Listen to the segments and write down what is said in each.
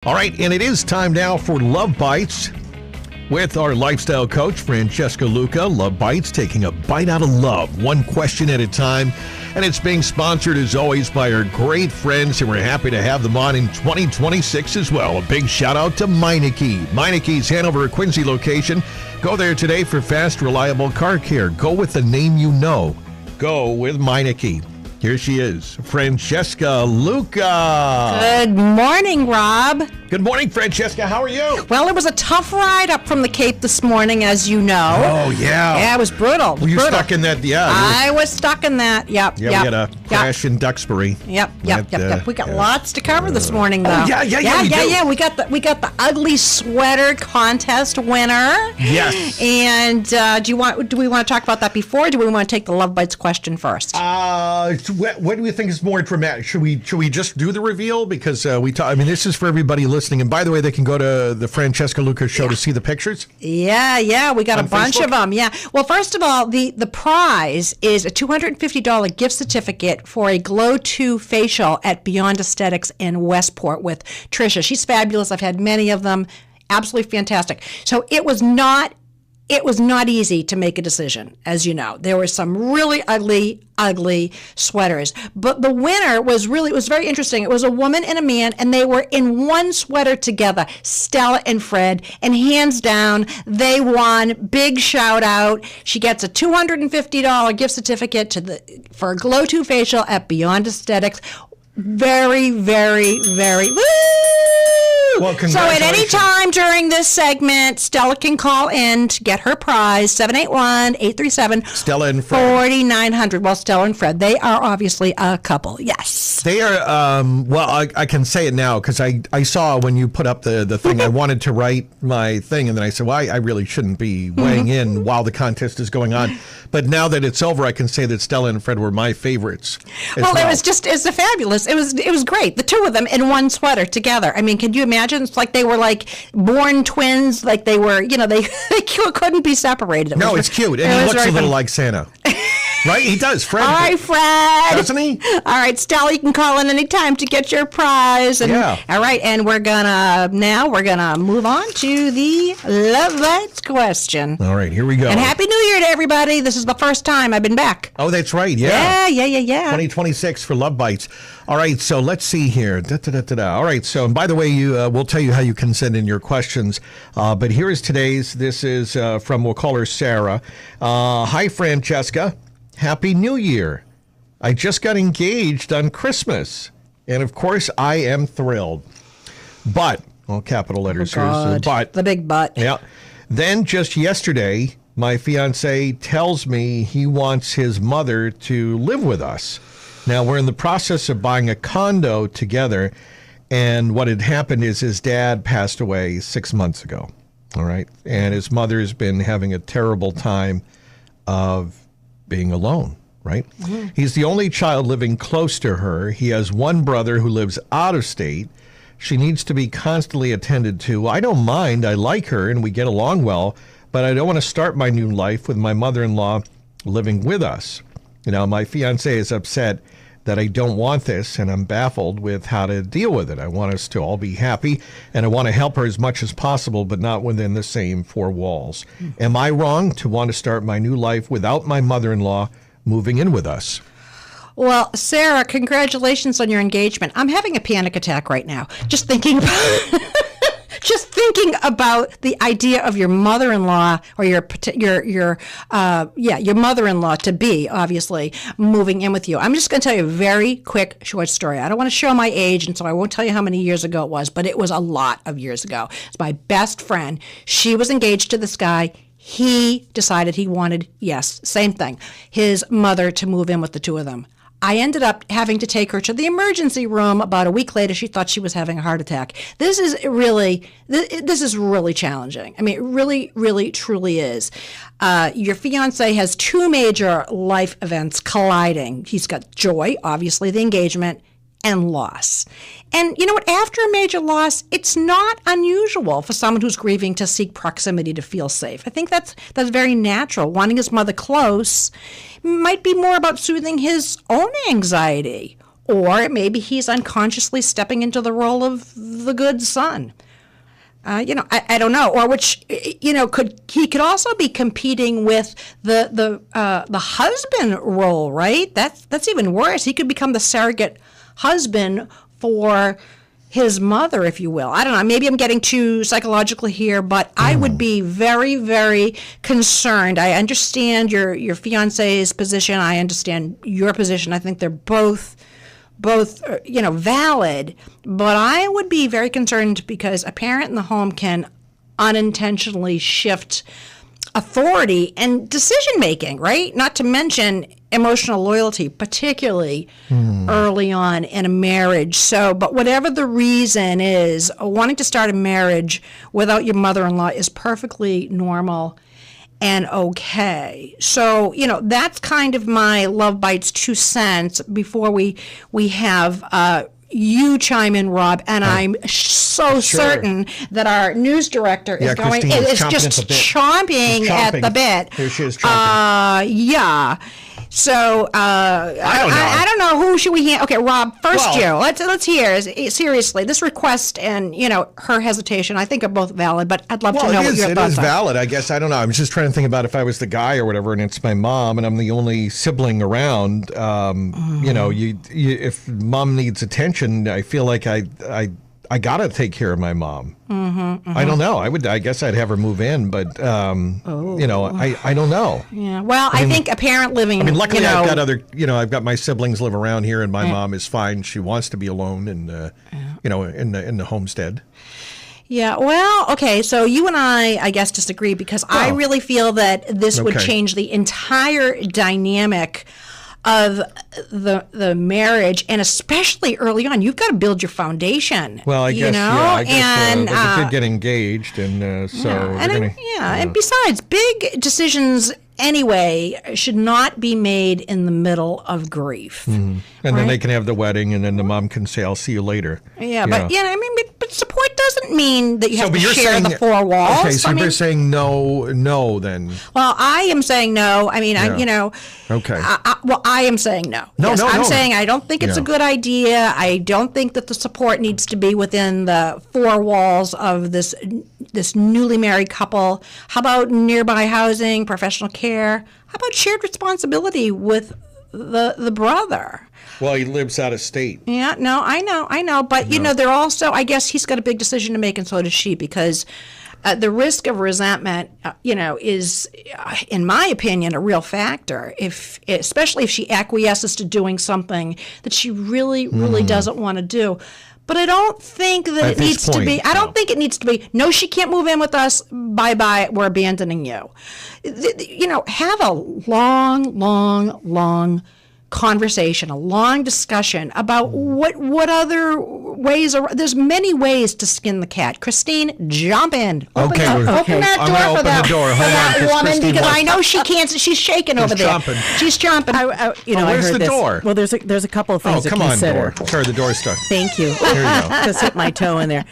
All right, and it is time now for Love Bites with our lifestyle coach, Francesca Luca. Love Bites, taking a bite out of love, one question at a time. And it's being sponsored, as always, by our great friends, and we're happy to have them on in 2026 as well. A big shout-out to Meineke. Meineke's Hanover Quincy location. Go there today for fast, reliable car care. Go with the name you know. Go with Meineke. Here she is, Francesca Luca. Good morning, Rob. Good morning, Francesca. How are you? Well, it was a tough ride up from the Cape this morning, as you know. Oh, yeah. Yeah, it was brutal. Were you stuck in that? Yeah. I was stuck in that. Yep. Yeah, we had a crash in Duxbury. Yep. We got lots to cover this morning, though. Oh, yeah. We got the ugly sweater contest winner. Yes. And do we want to talk about that before, or do we want to take the Love Bites question first? What do we think is more dramatic? Should we just do the reveal? Because this is for everybody listening. And by the way, they can go to the Francesca Luca show to see the pictures. Yeah. We got a bunch Facebook? of them. Yeah. Well, first of all, the prize is a $250 gift certificate for a Glow 2 facial at Beyond Aesthetics in Westport with Trisha. She's fabulous. I've had many of them. Absolutely fantastic. So it was not easy to make a decision, as you know. There were some really ugly sweaters. But the winner was very interesting. It was a woman and a man, and they were in one sweater together, Stella and Fred, and hands down, they won. Big shout out. She gets a $250 gift certificate for a Glow 2 facial at Beyond Aesthetics. Very, very, very, woo! Well, so at any time during this segment, Stella can call in to get her prize, 781-837 Stella and Fred. 4900. Well, Stella and Fred, they are obviously a couple, yes. They are, I can say it now because I saw when you put up the thing, I wanted to write my thing, and then I said, well, I really shouldn't be weighing in while the contest is going on. But now that it's over, I can say that Stella and Fred were my favorites. Well, it's a fabulous. It was great. The two of them in one sweater together. I mean, can you imagine? It's like they were like born twins. Like they were, they couldn't be separated. It's cute, and he looks a little like Santa. Right? He does, Fred. All right, Fred. Doesn't he? All right, Stella, you can call in any time to get your prize. And, yeah. All right, and we're gonna move on to the Love Bites question. All right, here we go. And Happy New Year to everybody. This is the first time I've been back. Oh, that's right. Yeah. Yeah. 2026 for Love Bites. All right, so let's see here. All right, so and by the way, we'll tell you how you can send in your questions. But here is today's. This is from, we'll call her Sarah. Hi, Francesca. Happy New Year. I just got engaged on Christmas. And of course, I am thrilled. But, well, capital letters here. So, but. The big but. Yeah. Then just yesterday, my fiance tells me he wants his mother to live with us. Now, we're in the process of buying a condo together. And what had happened is his dad passed away 6 months ago. All right. And his mother has been having a terrible time of being alone, right? Mm-hmm. He's the only child living close to her. He has one brother who lives out of state. She needs to be constantly attended to. I don't mind. I like her and we get along well, but I don't want to start my new life with my mother-in-law living with us. My fiance is upset that I don't want this, and I'm baffled with how to deal with it. I want us to all be happy, and I want to help her as much as possible, but not within the same four walls. Am I wrong to want to start my new life without my mother-in-law moving in with us? Well, Sarah, congratulations on your engagement. I'm having a panic attack right now, just thinking about the idea of your mother-in-law or your mother-in-law to be obviously moving in with you. I'm just going to tell you a very quick short story. I don't want to show my age, and so I won't tell you how many years ago it was, but it was a lot of years ago. It's my best friend. She was engaged to this guy. He decided he wanted, yes, same thing, his mother to move in with the two of them. I ended up having to take her to the emergency room. About a week later, she thought she was having a heart attack. This is really challenging. I mean, it really, really, truly is. Your fiance has two major life events colliding. He's got joy, obviously, the engagement, and loss. And you know what? After a major loss, it's not unusual for someone who's grieving to seek proximity to feel safe. I think that's very natural. Wanting his mother close might be more about soothing his own anxiety Or maybe he's unconsciously stepping into the role of the good son. I don't know. Or which, he could also be competing with the husband role, right? That's even worse. He could become the surrogate husband for his mother, if you will. I don't know. Maybe I'm getting too psychological here, but I would be very, very concerned. I understand your fiance's position. I understand your position. I think they're both valid, but I would be very concerned because a parent in the home can unintentionally shift authority and decision making, right? Not to mention emotional loyalty, particularly early on in a marriage. So, but whatever the reason is, wanting to start a marriage without your mother-in-law is perfectly normal and okay. So, that's kind of my Love Bites 2 cents before we have you chime in, Rob, and I'm so certain that our news director is just chomping at the bit. Here she is chomping. Yeah. So I don't know. Who should we? Okay, Rob. First, you. Let's hear. Seriously, this request and her hesitation, I think, are both valid. But I'd love to know what your thoughts are. It is valid. I guess I don't know. I'm just trying to think about if I was the guy or whatever, and it's my mom, and I'm the only sibling around. If mom needs attention, I feel like I gotta take care of my mom. I don't know. I guess I'd have her move in, but I don't know. Yeah. Well, I think a parent living. Luckily I've got other. I've got my siblings live around here, and my mom is fine. She wants to be alone, and in the homestead. Yeah, well, okay, so you and I guess, disagree because I really feel that this would change the entire dynamic of the marriage, and especially early on, you've got to build your foundation. Well, I guess, and they did get engaged, and and besides, big decisions anyway should not be made in the middle of grief. And then they can have the wedding, and then the mom can say, "I'll see you later." Yeah, but support doesn't mean that you have to share the four walls. Okay, so you're saying no then. Well, I am saying no. Okay. I am saying no. I'm saying I don't think it's a good idea. I don't think that the support needs to be within the four walls of this newly married couple. How about nearby housing, professional care? How about shared responsibility with the brother? Well, he lives out of state. Yeah, no, I know. But, they're also, I guess he's got a big decision to make, and so does she, because the risk of resentment, is, in my opinion, a real factor, especially if she acquiesces to doing something that she really, really doesn't want to do. But I don't think that it needs to be. I don't think it needs to be. No, she can't move in with us. Bye. We're abandoning you. Have a long conversation, a long discussion about what other ways are. There's many ways to skin the cat. Christine, jump in. Open that door for that woman, because I know she can't. She's shaking over there. She's chomping. Where's the door? Well, there's a couple of things to consider. Door. Sorry, the door's stuck. Thank you. There you go. Just hit my toe in there.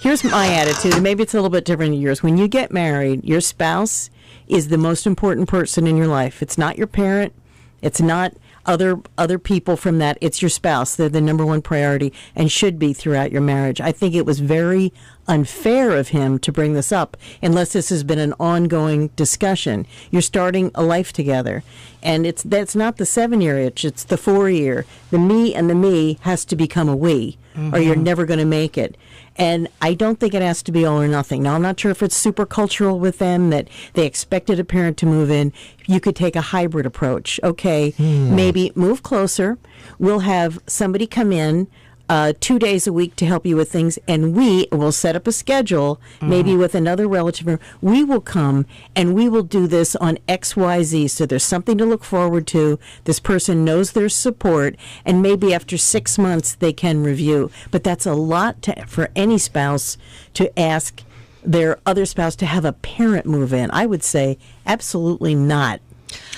Here's my attitude. Maybe it's a little bit different than yours. When you get married, your spouse is the most important person in your life. It's not your parent. It's not other people from that. It's your spouse. They're the number one priority and should be throughout your marriage. I think it was very unfair of him to bring this up unless this has been an ongoing discussion. You're starting a life together. And that's not the 7-year itch, it's the 4-year. The me and the me has to become a we, or you're never going to make it. And I don't think it has to be all or nothing. Now, I'm not sure if it's super cultural with them that they expected a parent to move in. You could take a hybrid approach. Okay, maybe move closer. We'll have somebody come in 2 days a week to help you with things, and we will set up a schedule, maybe with another relative. We will come and we will do this on XYZ. So there's something to look forward to. This person knows their support, and maybe after 6 months they can review. But that's a lot for any spouse to ask their other spouse to have a parent move in. I would say absolutely not.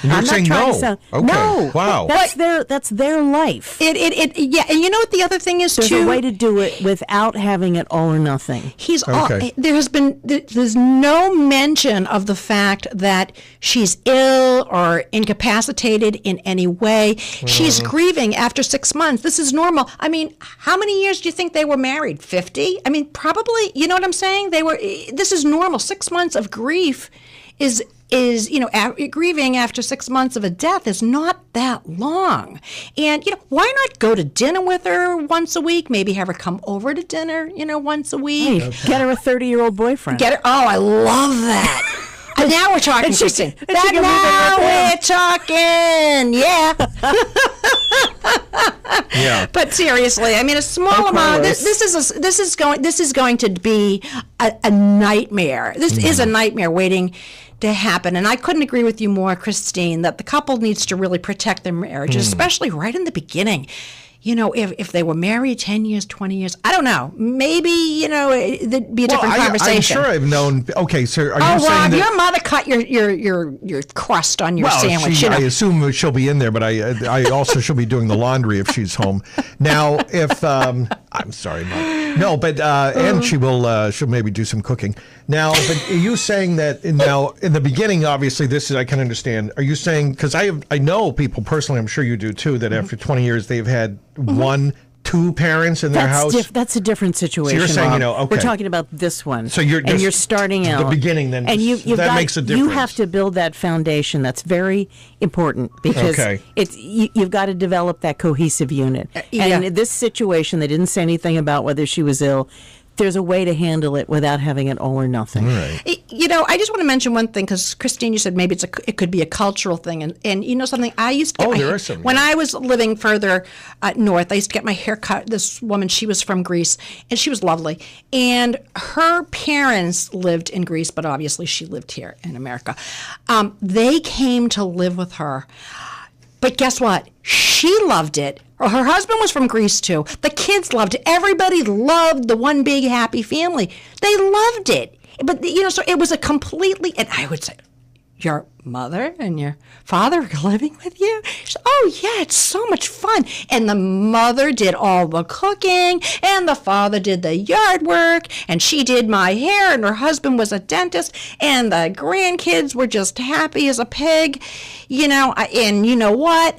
And you're I'm saying not trying no. to sound, Okay. No. Wow. That's their life. Yeah, and you know what the other thing is There's too? a way to do it without having it all or nothing. Okay. There's no mention of the fact that she's ill or incapacitated in any way. She's grieving after 6 months. This is normal. I mean, how many years do you think they were married? 50? I mean, probably. You know what I'm saying? This is normal. 6 months of grief is grieving after 6 months of a death is not that long. And, why not go to dinner with her once a week? Maybe have her come over to dinner, once a week. Hey, get her a 30-year-old boyfriend. Get her. Oh, I love that. And now we're talking, Kristen. Now we're talking. Yeah. Yeah. But seriously, I mean, a small amount. This is going to be a nightmare. This is a nightmare waiting to happen. And I couldn't agree with you more, Christine, that the couple needs to really protect their marriage, especially right in the beginning. If they were married 10 years, 20 years, I don't know. Maybe, there'd be a different conversation. I'm sure I've known. Okay, so are you Rob, saying that your mother cut your crust on your sandwich. I assume she'll be in there, but I also she'll be doing the laundry if she's home. Now, if I'm sorry, Mom. No, but and she'll maybe do some cooking. Now, but are you saying that now in the beginning? Obviously, I can understand. Are you saying, because I know people personally, I'm sure you do too, that after 20 years they've had two parents in their house? That's a different situation. So you're saying, Rob. okay. We're talking about this one. So you're starting out. The beginning, then, and that makes a difference. You have to build that foundation. That's very important because you've got to develop that cohesive unit. And in this situation, they didn't say anything about whether she was ill. There's a way to handle it without having it all or nothing. Right. I just want to mention one thing, because Christine, you said maybe it could be a cultural thing, and something. I used to get there are some. When I was living further north, I used to get my hair cut. This woman, she was from Greece, and she was lovely, and her parents lived in Greece, but obviously she lived here in America. They came to live with her. But guess what? She loved it. Her husband was from Greece, too. The kids loved it. Everybody loved the one big happy family. They loved it. But, so it was a completely, and I would say, your mother and your father are living with you? She said, oh, yeah, it's so much fun. And the mother did all the cooking, and the father did the yard work, and she did my hair, and her husband was a dentist, and the grandkids were just happy as a pig, and you know what?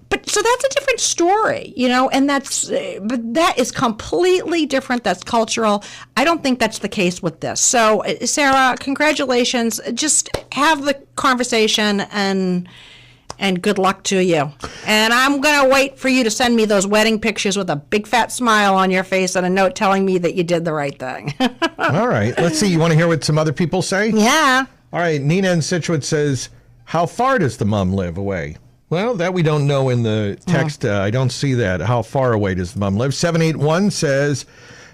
But so that's a different story, and but that is completely different. That's cultural. I don't think that's the case with this. So, Sarah, congratulations. Just have the conversation and good luck to you. And I'm going to wait for you to send me those wedding pictures with a big fat smile on your face and a note telling me that you did the right thing. All right. Let's see. You want to hear what some other people say? Yeah. All right. Nina in Scituate says, how far does the mom live away? Well, that we don't know in the text. I don't see that. How far away does the mom live? 781 says,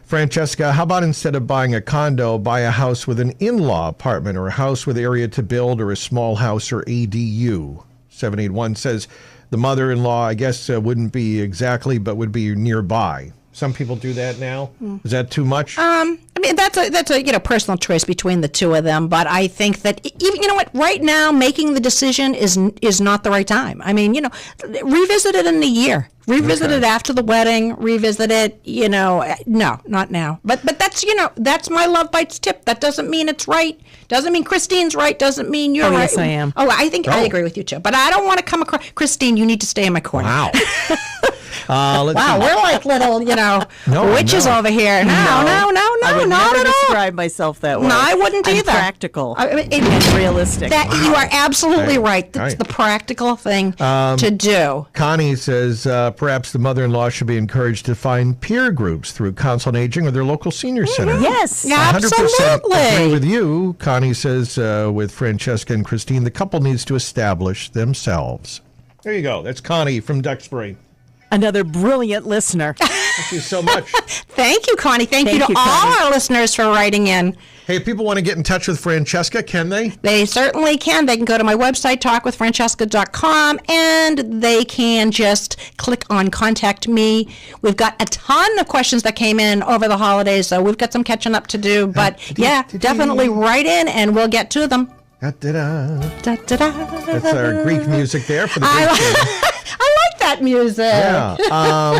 Francesca, how about instead of buying a condo, buy a house with an in-law apartment or a house with area to build or a small house or ADU? 781 says the mother-in-law, I guess, wouldn't be exactly, but would be nearby. Some people do that now. Is that too much? I mean, that's a personal choice between the two of them. But I think that even right now, making the decision is not the right time. I mean, revisit it in a year. Revisit it after the wedding. Revisit it. No, not now. But that's my Love Bites tip. That doesn't mean it's right. Doesn't mean Christine's right. Doesn't mean you're right. Yes, I am. Oh, I think I agree with you too. But I don't want to come across. Christine, you need to stay in my corner. Wow. Wow, we're like little, witches over here. No, I would not never at all. describe myself that way. No, I wouldn't I'm either. Practical and realistic. You are absolutely right. That's the practical thing to do. Connie says perhaps the mother-in-law should be encouraged to find peer groups through Council on Aging or their local senior center. Yes, 100% agree with you. Connie says with Francesca and Christine, the couple needs to establish themselves. There you go. That's Connie from Duxbury. Another brilliant listener. Thank you so much. Thank you, Connie. Thank you to all our listeners for writing in. Hey, if people want to get in touch with Francesca, can they? They certainly can. They can go to my website, talkwithfrancesca.com, and they can just click on Contact Me. We've got a ton of questions that came in over the holidays, so we've got some catching up to do. But, definitely write in, and we'll get to them. Da-da-da. Da-da-da. That's our Greek music there for the I, Greek team. I like that music. Yeah.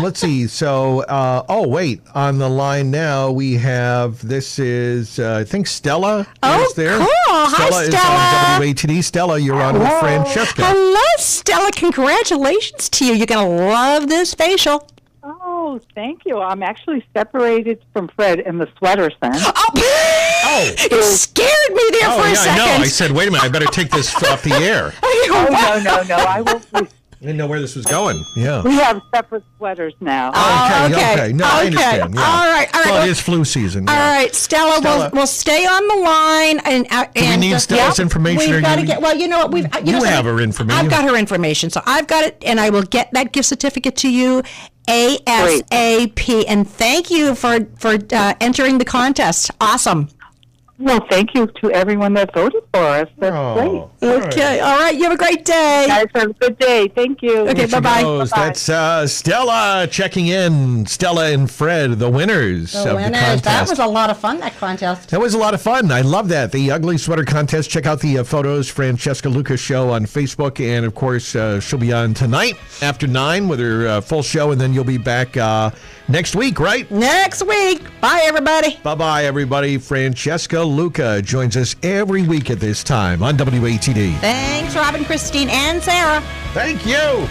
Let's see. So, wait. On the line now, we have, this is, I think, Stella is there. Cool. Hi, Stella Stella. is on WATD. Stella, you're on with Francesca. Hello, Stella. Congratulations to you. You're going to love this facial. Oh, thank you. I'm actually separated from Fred in the sweater sense. Oh, you scared me there for a second. I know. I said, wait a minute. I better take this off the air. Oh, no. I will. I didn't know where this was going. Yeah. We have separate sweaters now. Okay. No, I understand. Yeah. All right. Well, it is flu season. All right, Stella. We'll stay on the line. And do we need Stella's information? We've got to get. Well, you know what? You have her information. I've got her information, so I've got it, and I will get that gift certificate to you ASAP. And thank you for entering the contest. Awesome. Well, thank you to everyone that voted for us. That's great. Okay. All right. You have a great day. Guys, have a good day. Thank you. Okay. Bye-bye. That's Stella checking in. Stella and Fred, the winners of the contest. That was a lot of fun, that contest. That was a lot of fun. I love that. The Ugly Sweater Contest. Check out the photos. Francesca Luca Show on Facebook. And, of course, she'll be on tonight after 9 with her full show. And then you'll be back next week, right? Next week. Bye, everybody. Bye-bye, everybody. Francesca Luca joins us every week at this time on WATD. Thanks, Robin, Christine, and Sarah. Thank you.